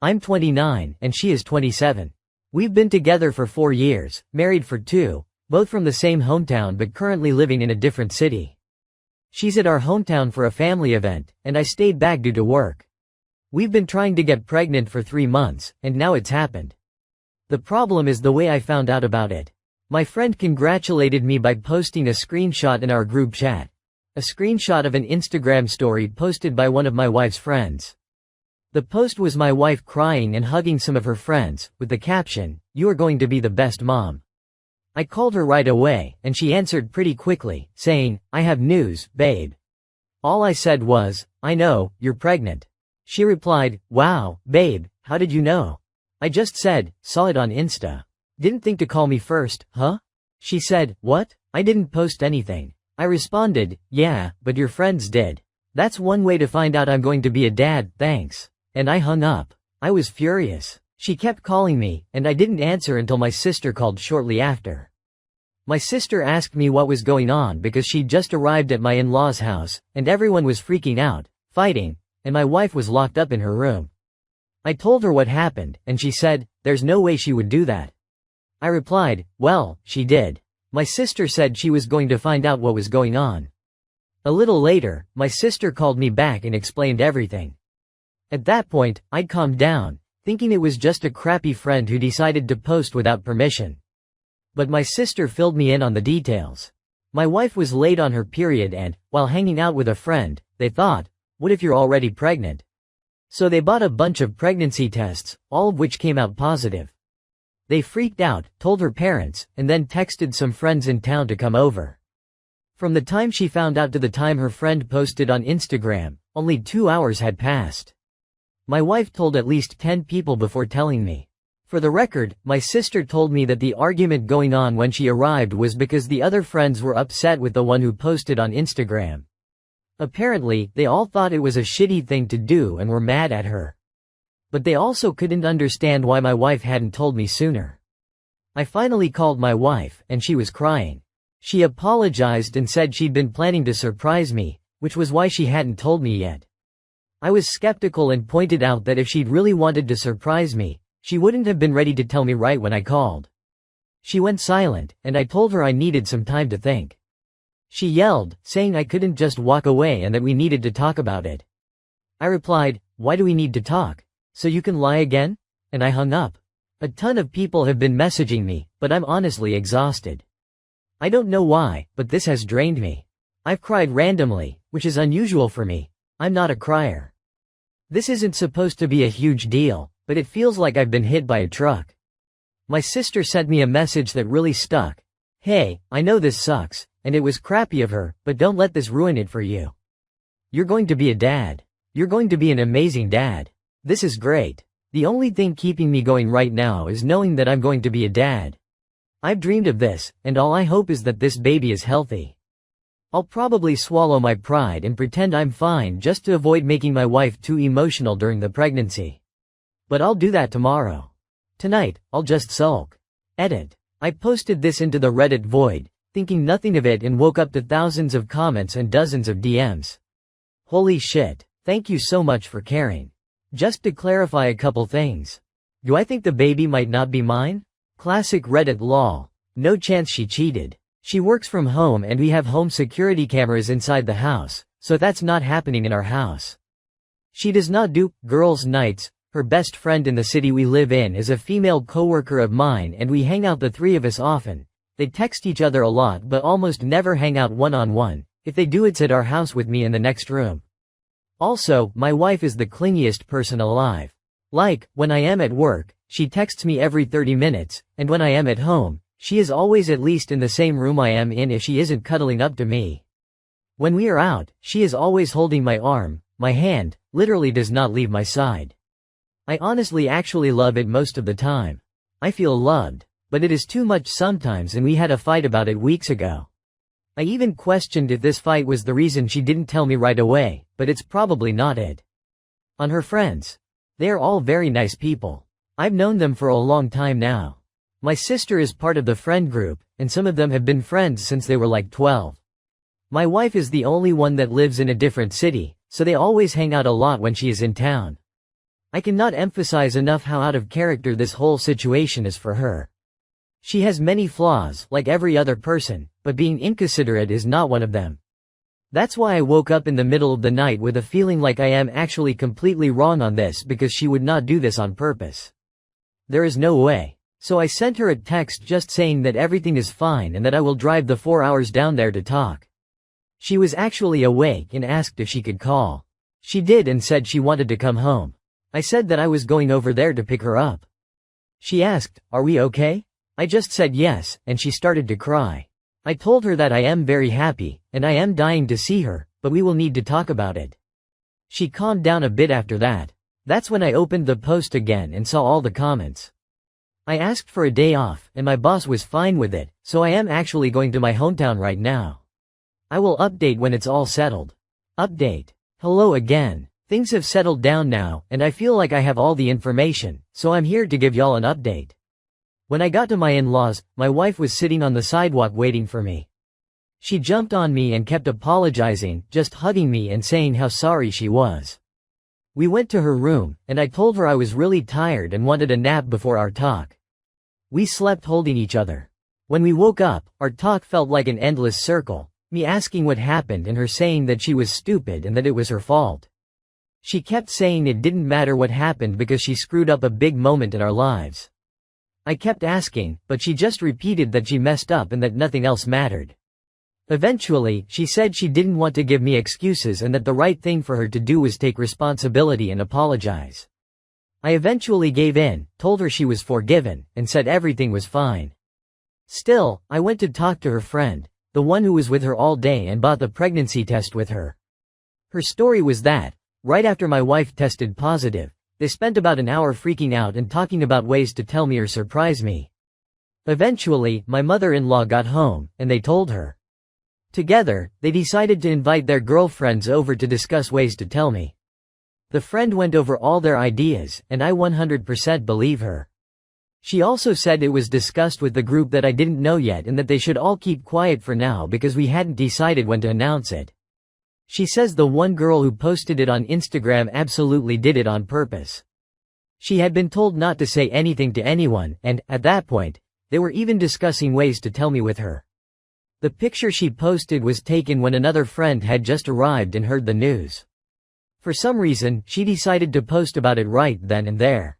I'm 29, and she is 27. We've been together for 4 years, married for 2, both from the same hometown but currently living in a different city. She's at our hometown for a family event, and I stayed back due to work. We've been trying to get pregnant for 3 months, and now it's happened. The problem is the way I found out about it. My friend congratulated me by posting a screenshot in our group chat. A screenshot of an Instagram story posted by one of my wife's friends. The post was my wife crying and hugging some of her friends, with the caption, "You are going to be the best mom." I called her right away, and she answered pretty quickly, saying, "I have news, babe." All I said was, "I know, you're pregnant." She replied, "Wow, babe, how did you know?" I just said, "Saw it on Insta." "Didn't think to call me first, huh?" She said, "What? I didn't post anything." I responded, "Yeah, but your friends did. That's one way to find out I'm going to be a dad, thanks." And I hung up. I was furious. She kept calling me, and I didn't answer until my sister called shortly after. My sister asked me what was going on because she'd just arrived at my in-laws' house, and everyone was freaking out, fighting, and my wife was locked up in her room. I told her what happened, and she said, "There's no way she would do that." I replied, "Well, she did." My sister said she was going to find out what was going on. A little later, my sister called me back and explained everything. At that point, I'd calmed down, thinking it was just a crappy friend who decided to post without permission. But my sister filled me in on the details. My wife was late on her period and, while hanging out with a friend, they thought, "What if you're already pregnant?" So they bought a bunch of pregnancy tests, all of which came out positive. They freaked out, told her parents, and then texted some friends in town to come over. From the time she found out to the time her friend posted on Instagram, only 2 hours had passed. My wife told at least 10 people before telling me. For the record, my sister told me that the argument going on when she arrived was because the other friends were upset with the one who posted on Instagram. Apparently, they all thought it was a shitty thing to do and were mad at her. But they also couldn't understand why my wife hadn't told me sooner. I finally called my wife, and she was crying. She apologized and said she'd been planning to surprise me, which was why she hadn't told me yet. I was skeptical and pointed out that if she'd really wanted to surprise me, she wouldn't have been ready to tell me right when I called. She went silent, and I told her I needed some time to think. She yelled, saying I couldn't just walk away and that we needed to talk about it. I replied, "Why do we need to talk? So you can lie again?" And I hung up. A ton of people have been messaging me, but I'm honestly exhausted. I don't know why, but this has drained me. I've cried randomly, which is unusual for me. I'm not a crier. This isn't supposed to be a huge deal, but it feels like I've been hit by a truck. My sister sent me a message that really stuck. "Hey, I know this sucks, and it was crappy of her, but don't let this ruin it for you. You're going to be a dad. You're going to be an amazing dad. This is great. The only thing keeping me going right now is knowing that I'm going to be a dad. I've dreamed of this, and all I hope is that this baby is healthy." I'll probably swallow my pride and pretend I'm fine just to avoid making my wife too emotional during the pregnancy. But I'll do that tomorrow. Tonight, I'll just sulk. Edit. I posted this into the Reddit void, thinking nothing of it, and woke up to thousands of comments and dozens of DMs. Holy shit, thank you so much for caring. Just to clarify a couple things. Do I think the baby might not be mine? Classic Reddit lol. No chance she cheated. She works from home and we have home security cameras inside the house, so that's not happening in our house. She does not do girls' nights. Her best friend in the city we live in is a female coworker of mine and we hang out, the three of us, often. They text each other a lot but almost never hang out one-on-one. If they do, it's at our house with me in the next room. Also, my wife is the clingiest person alive. Like, when I am at work, she texts me every 30 minutes, and when I am at home, she is always at least in the same room I am in if she isn't cuddling up to me. When we are out, she is always holding my arm, my hand, literally does not leave my side. I honestly actually love it most of the time. I feel loved, but it is too much sometimes, and we had a fight about it weeks ago. I even questioned if this fight was the reason she didn't tell me right away, but it's probably not it. On her friends. They are all very nice people. I've known them for a long time now. My sister is part of the friend group, and some of them have been friends since they were like 12. My wife is the only one that lives in a different city, so they always hang out a lot when she is in town. I cannot emphasize enough how out of character this whole situation is for her. She has many flaws, like every other person, but being inconsiderate is not one of them. That's why I woke up in the middle of the night with a feeling like I am actually completely wrong on this because she would not do this on purpose. There is no way. So I sent her a text just saying that everything is fine and that I will drive the 4 hours down there to talk. She was actually awake and asked if she could call. She did and said she wanted to come home. I said that I was going over there to pick her up. She asked, "Are we okay?" I just said yes, and she started to cry. I told her that I am very happy, and I am dying to see her, but we will need to talk about it. She calmed down a bit after that. That's when I opened the post again and saw all the comments. I asked for a day off, and my boss was fine with it, so I am actually going to my hometown right now. I will update when it's all settled. Update. Hello again. Things have settled down now, and I feel like I have all the information, so I'm here to give y'all an update. When I got to my in-laws, my wife was sitting on the sidewalk waiting for me. She jumped on me and kept apologizing, just hugging me and saying how sorry she was. We went to her room, and I told her I was really tired and wanted a nap before our talk. We slept holding each other. When we woke up, our talk felt like an endless circle, me asking what happened and her saying that she was stupid and that it was her fault. She kept saying it didn't matter what happened because she screwed up a big moment in our lives. I kept asking, but she just repeated that she messed up and that nothing else mattered. Eventually, she said she didn't want to give me excuses and that the right thing for her to do was take responsibility and apologize. I eventually gave in, told her she was forgiven, and said everything was fine. Still, I went to talk to her friend, the one who was with her all day and bought the pregnancy test with her. Her story was that, right after my wife tested positive, they spent about an hour freaking out and talking about ways to tell me or surprise me. Eventually, my mother-in-law got home, and they told her. Together, they decided to invite their girlfriends over to discuss ways to tell me. The friend went over all their ideas, and I 100% believe her. She also said it was discussed with the group that I didn't know yet and that they should all keep quiet for now because we hadn't decided when to announce it. She says the one girl who posted it on Instagram absolutely did it on purpose. She had been told not to say anything to anyone, and, at that point, they were even discussing ways to tell me with her. The picture she posted was taken when another friend had just arrived and heard the news. For some reason, she decided to post about it right then and there.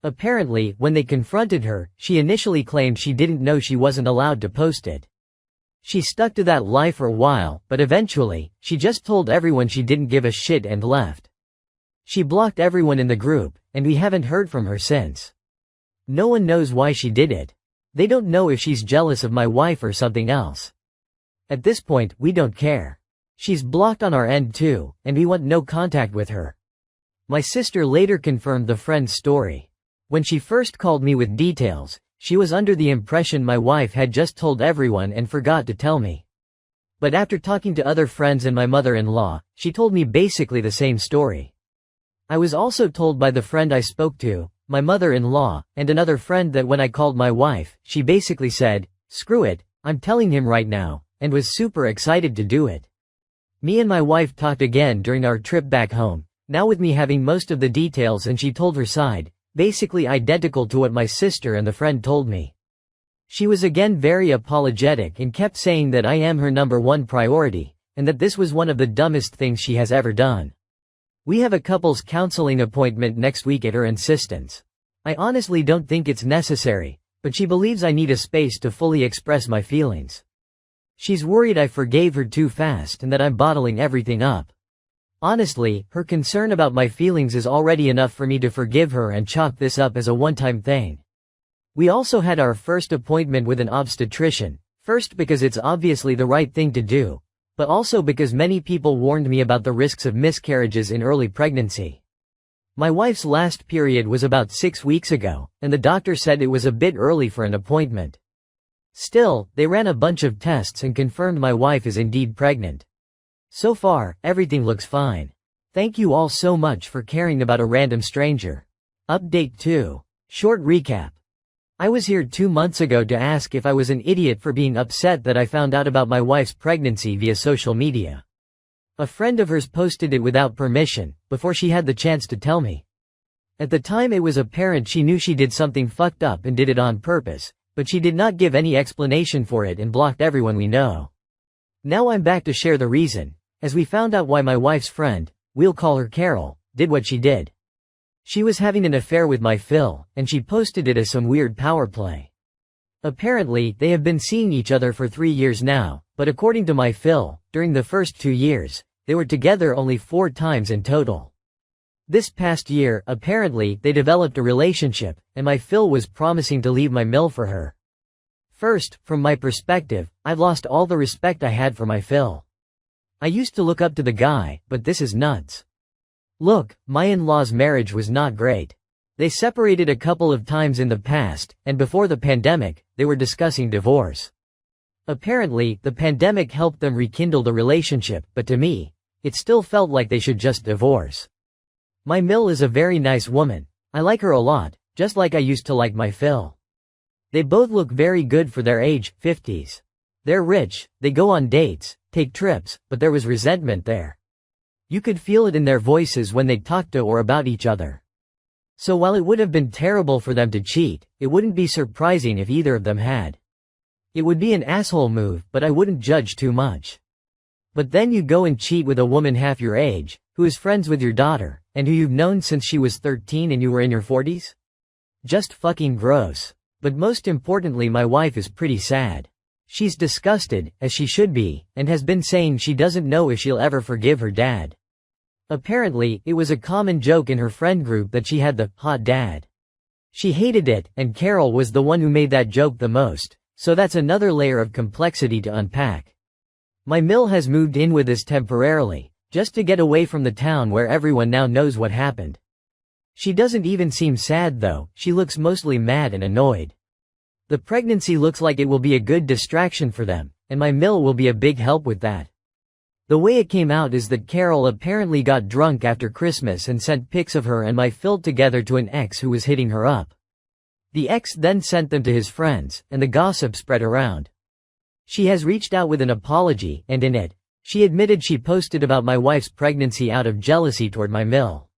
Apparently, when they confronted her, she initially claimed she didn't know she wasn't allowed to post it. She stuck to that lie for a while, but eventually, she just told everyone she didn't give a shit and left. She blocked everyone in the group, and we haven't heard from her since. No one knows why she did it. They don't know if she's jealous of my wife or something else. At this point, we don't care. She's blocked on our end too, and we want no contact with her. My sister later confirmed the friend's story. When she first called me with details, she was under the impression my wife had just told everyone and forgot to tell me. But after talking to other friends and my mother-in-law, she told me basically the same story. I was also told by the friend I spoke to, my mother-in-law, and another friend that when I called my wife, she basically said, "Screw it, I'm telling him right now," and was super excited to do it. Me and my wife talked again during our trip back home, now with me having most of the details, and she told her side, basically identical to what my sister and the friend told me. She was again very apologetic and kept saying that I am her #1 priority, and that this was one of the dumbest things she has ever done. We have a couples counseling appointment next week at her insistence. I honestly don't think it's necessary, but she believes I need a space to fully express my feelings. She's worried I forgave her too fast and that I'm bottling everything up. Honestly, her concern about my feelings is already enough for me to forgive her and chalk this up as a one-time thing. We also had our first appointment with an obstetrician, first because it's obviously the right thing to do, but also because many people warned me about the risks of miscarriages in early pregnancy. My wife's last period was about 6 weeks ago, and the doctor said it was a bit early for an appointment. Still, they ran a bunch of tests and confirmed my wife is indeed pregnant. So far, everything looks fine. Thank you all so much for caring about a random stranger. Update 2. Short recap. I was here 2 months ago to ask if I was an idiot for being upset that I found out about my wife's pregnancy via social media. A friend of hers posted it without permission, before she had the chance to tell me. At the time it was apparent she knew she did something fucked up and did it on purpose, but she did not give any explanation for it and blocked everyone we know. Now I'm back to share the reason, as we found out why my wife's friend, we'll call her Carol, did what she did. She was having an affair with my Phil, and she posted it as some weird power play. Apparently, they have been seeing each other for 3 years now, but according to my Phil, during the first 2 years, they were together only 4 times in total. This past year, apparently, they developed a relationship, and my Phil was promising to leave my Mill for her. First, from my perspective, I've lost all the respect I had for my Phil. I used to look up to the guy, but this is nuts. Look, my in-laws' marriage was not great. They separated a couple of times in the past, and before the pandemic, they were discussing divorce. Apparently, the pandemic helped them rekindle the relationship, but to me, it still felt like they should just divorce. My Mill is a very nice woman. I like her a lot, just like I used to like my Phil. They both look very good for their age, 50s. They're rich, they go on dates, take trips, but there was resentment there. You could feel it in their voices when they talked to or about each other. So while it would have been terrible for them to cheat, it wouldn't be surprising if either of them had. It would be an asshole move, but I wouldn't judge too much. But then you go and cheat with a woman half your age, who is friends with your daughter, and who you've known since she was 13 and you were in your 40s? Just fucking gross. But most importantly, my wife is pretty sad. She's disgusted, as she should be, and has been saying she doesn't know if she'll ever forgive her dad. Apparently, it was a common joke in her friend group that she had the hot dad. She hated it, and Carol was the one who made that joke the most, so that's another layer of complexity to unpack. My Mill has moved in with us temporarily, just to get away from the town where everyone now knows what happened. She doesn't even seem sad though, she looks mostly mad and annoyed. The pregnancy looks like it will be a good distraction for them, and my Mill will be a big help with that. The way it came out is that Carol apparently got drunk after Christmas and sent pics of her and my Phil together to an ex who was hitting her up. The ex then sent them to his friends, and the gossip spread around. She has reached out with an apology, and in it, she admitted she posted about my wife's pregnancy out of jealousy toward my Mill.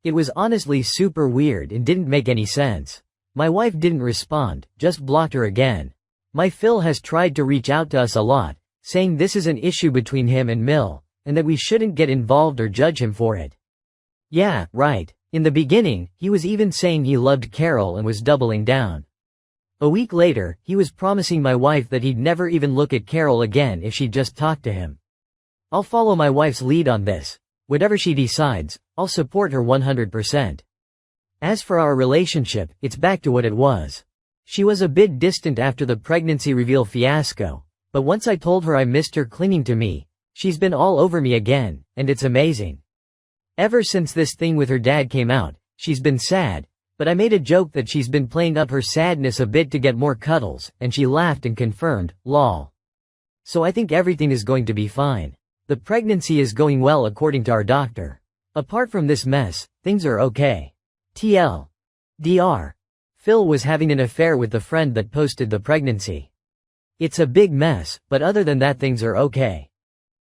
It was honestly super weird and didn't make any sense. My wife didn't respond, just blocked her again. My Phil has tried to reach out to us a lot, saying this is an issue between him and Mill, and that we shouldn't get involved or judge him for it. Yeah, right. In the beginning, he was even saying he loved Carol and was doubling down. A week later, he was promising my wife that he'd never even look at Carol again if she'd just talk to him. I'll follow my wife's lead on this. Whatever she decides, I'll support her 100%. As for our relationship, it's back to what it was. She was a bit distant after the pregnancy reveal fiasco, but once I told her I missed her clinging to me, she's been all over me again, and it's amazing. Ever since this thing with her dad came out, she's been sad, but I made a joke that she's been playing up her sadness a bit to get more cuddles, and she laughed and confirmed, lol. So I think everything is going to be fine. The pregnancy is going well according to our doctor. Apart from this mess, things are okay. Dr. Phil was having an affair with the friend that posted the pregnancy. It's a big mess, but other than that things are okay.